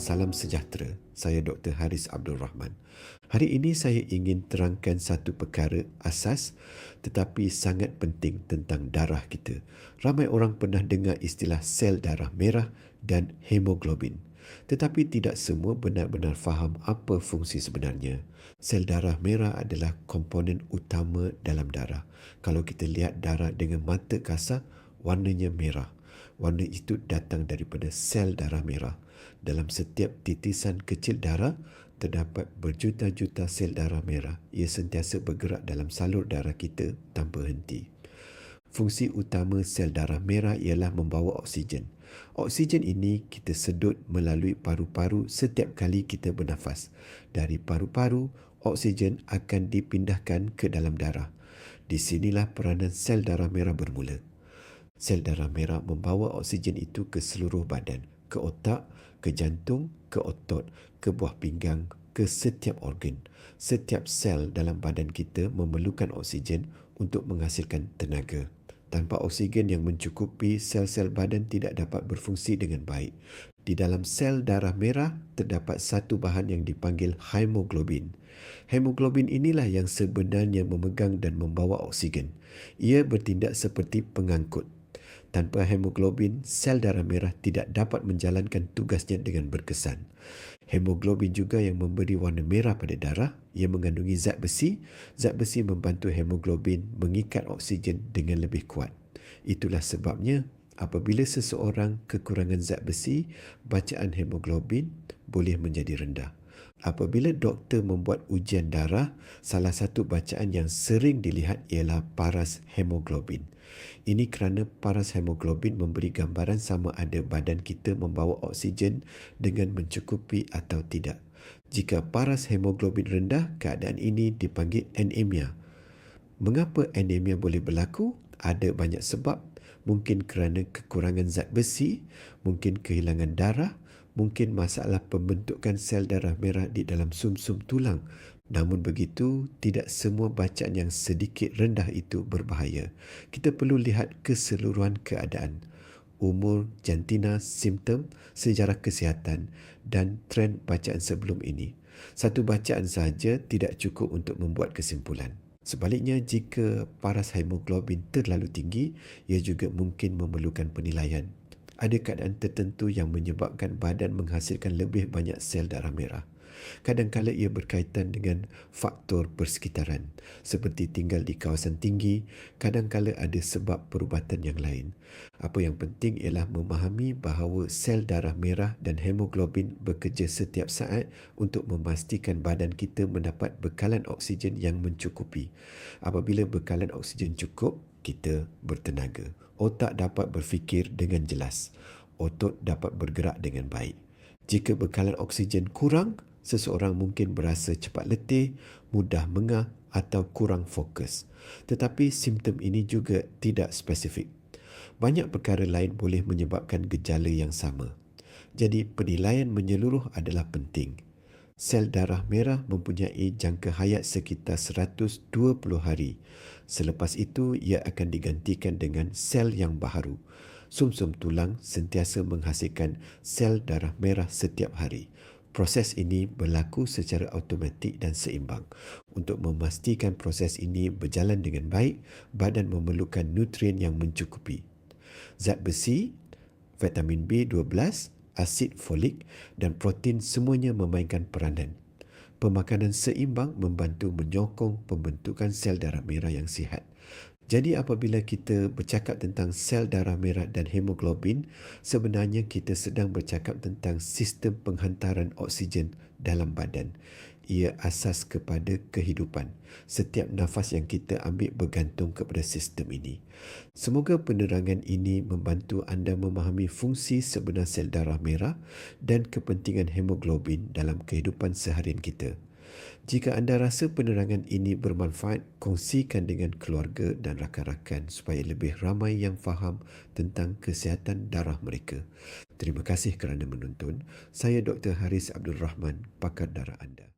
salam sejahtera. Saya Dr. Haris Abdul Rahman. Hari ini saya ingin terangkan satu perkara asas tetapi sangat penting tentang darah kita. Ramai orang pernah dengar istilah sel darah merah dan hemoglobin. Tetapi tidak semua benar-benar faham apa fungsi sebenarnya. Sel darah merah adalah komponen utama dalam darah. Kalau kita lihat darah dengan mata kasar, warnanya merah. Warna itu datang daripada sel darah merah. Dalam setiap titisan kecil darah, terdapat berjuta-juta sel darah merah. Ia sentiasa bergerak dalam salur darah kita tanpa henti. Fungsi utama sel darah merah ialah membawa oksigen. Oksigen ini kita sedut melalui paru-paru setiap kali kita bernafas. Dari paru-paru, oksigen akan dipindahkan ke dalam darah. Di sinilah peranan sel darah merah bermula. Sel darah merah membawa oksigen itu ke seluruh badan, ke otak, ke jantung, ke otot, ke buah pinggang, ke setiap organ. Setiap sel dalam badan kita memerlukan oksigen untuk menghasilkan tenaga. Tanpa oksigen yang mencukupi, sel-sel badan tidak dapat berfungsi dengan baik. Di dalam sel darah merah terdapat satu bahan yang dipanggil hemoglobin. Hemoglobin inilah yang sebenarnya memegang dan membawa oksigen. Ia bertindak seperti pengangkut. Tanpa hemoglobin, sel darah merah tidak dapat menjalankan tugasnya dengan berkesan. Hemoglobin juga yang memberi warna merah pada darah. Ia mengandungi zat besi. Zat besi membantu hemoglobin mengikat oksigen dengan lebih kuat. Itulah sebabnya apabila seseorang kekurangan zat besi, bacaan hemoglobin boleh menjadi rendah. Apabila doktor membuat ujian darah, salah satu bacaan yang sering dilihat ialah paras hemoglobin. Ini kerana paras hemoglobin memberi gambaran sama ada badan kita membawa oksigen dengan mencukupi atau tidak. Jika paras hemoglobin rendah, keadaan ini dipanggil anemia. Mengapa anemia boleh berlaku? Ada banyak sebab. Mungkin kerana kekurangan zat besi, mungkin kehilangan darah, mungkin masalah pembentukan sel darah merah di dalam sumsum tulang. Namun begitu, tidak semua bacaan yang sedikit rendah itu berbahaya. Kita perlu lihat keseluruhan keadaan, umur, jantina, simptom, sejarah kesihatan dan trend bacaan sebelum ini. Satu bacaan sahaja tidak cukup untuk membuat kesimpulan. Sebaliknya, jika paras hemoglobin terlalu tinggi, ia juga mungkin memerlukan penilaian. Ada keadaan tertentu yang menyebabkan badan menghasilkan lebih banyak sel darah merah. Kadang-kadang ia berkaitan dengan faktor persekitaran, seperti tinggal di kawasan tinggi. Kadang-kadang ada sebab perubatan yang lain. Apa yang penting ialah memahami bahawa sel darah merah dan hemoglobin bekerja setiap saat untuk memastikan badan kita mendapat bekalan oksigen yang mencukupi. Apabila bekalan oksigen cukup, kita bertenaga. Otak dapat berfikir dengan jelas. Otot dapat bergerak dengan baik. Jika bekalan oksigen kurang, seseorang mungkin berasa cepat letih, mudah mengah atau kurang fokus. Tetapi simptom ini juga tidak spesifik. Banyak perkara lain boleh menyebabkan gejala yang sama. Jadi penilaian menyeluruh adalah penting. Sel darah merah mempunyai jangka hayat sekitar 120 hari. Selepas itu, ia akan digantikan dengan sel yang baharu. Sumsum tulang sentiasa menghasilkan sel darah merah setiap hari. Proses ini berlaku secara automatik dan seimbang. Untuk memastikan proses ini berjalan dengan baik, badan memerlukan nutrien yang mencukupi. Zat besi, vitamin B12, asid folik dan protein semuanya memainkan peranan. Pemakanan seimbang membantu menyokong pembentukan sel darah merah yang sihat. Jadi apabila kita bercakap tentang sel darah merah dan hemoglobin, sebenarnya kita sedang bercakap tentang sistem penghantaran oksigen dalam badan. Ia asas kepada kehidupan. Setiap nafas yang kita ambil bergantung kepada sistem ini. Semoga penerangan ini membantu anda memahami fungsi sebenar sel darah merah dan kepentingan hemoglobin dalam kehidupan seharian kita. Jika anda rasa penerangan ini bermanfaat, kongsikan dengan keluarga dan rakan-rakan supaya lebih ramai yang faham tentang kesihatan darah mereka. Terima kasih kerana menonton. Saya Dr. Haris Abdul Rahman, pakar darah anda.